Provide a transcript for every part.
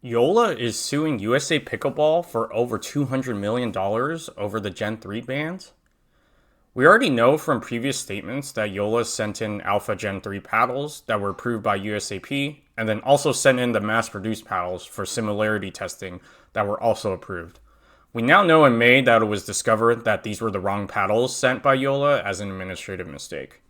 Joola is suing USA Pickleball for over $200 million over the Gen 3 bans. We already know from previous statements that Joola sent in Alpha Gen 3 paddles that were approved by USAP, and then also sent in the mass produced paddles for similarity testing that were also approved. We now know in May that it was discovered that these were the wrong paddles sent by Joola as an administrative mistake.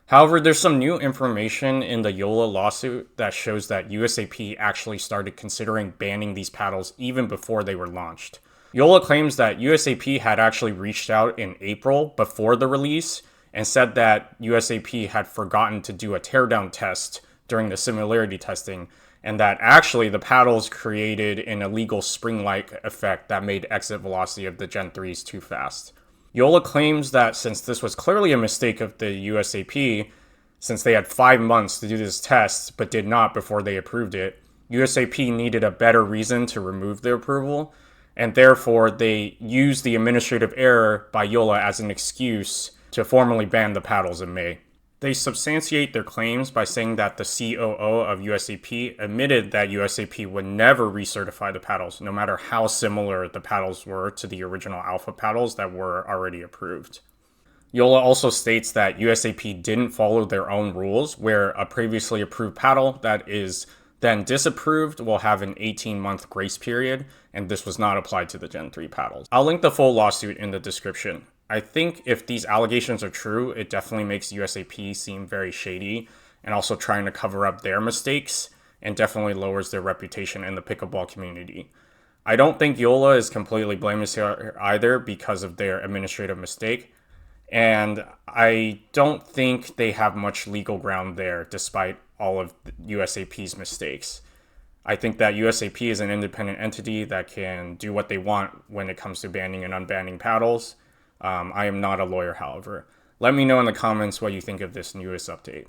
However, there's some new information in the Joola lawsuit that shows that USAP actually started considering banning these paddles even before they were launched. Joola claims that USAP had actually reached out in April before the release and said that USAP had forgotten to do a teardown test during the similarity testing, and that actually the paddles created an illegal spring-like effect that made exit velocity of the Gen 3s too fast. Joola claims that since this was clearly a mistake of the USAP, since they had 5 months to do this test but did not before they approved it, USAP needed a better reason to remove the approval, and therefore they used the administrative error by Joola as an excuse to formally ban the paddles in May. They substantiate their claims by saying that the COO of USAP admitted that USAP would never recertify the paddles, no matter how similar the paddles were to the original Alpha paddles that were already approved. Joola also states that USAP didn't follow their own rules, where a previously approved paddle that is then disapproved will have an 18-month grace period, and this was not applied to the Gen 3 paddles. I'll link the full lawsuit in the description. I think if these allegations are true, it definitely makes USAP seem very shady and also trying to cover up their mistakes, and definitely lowers their reputation in the pickleball community. I don't think Joola is completely blameless here either because of their administrative mistake, and I don't think they have much legal ground there despite all of USAP's mistakes. I think that USAP is an independent entity that can do what they want when it comes to banning and unbanning paddles. I am not a lawyer, however. Let me know in the comments what you think of this newest update.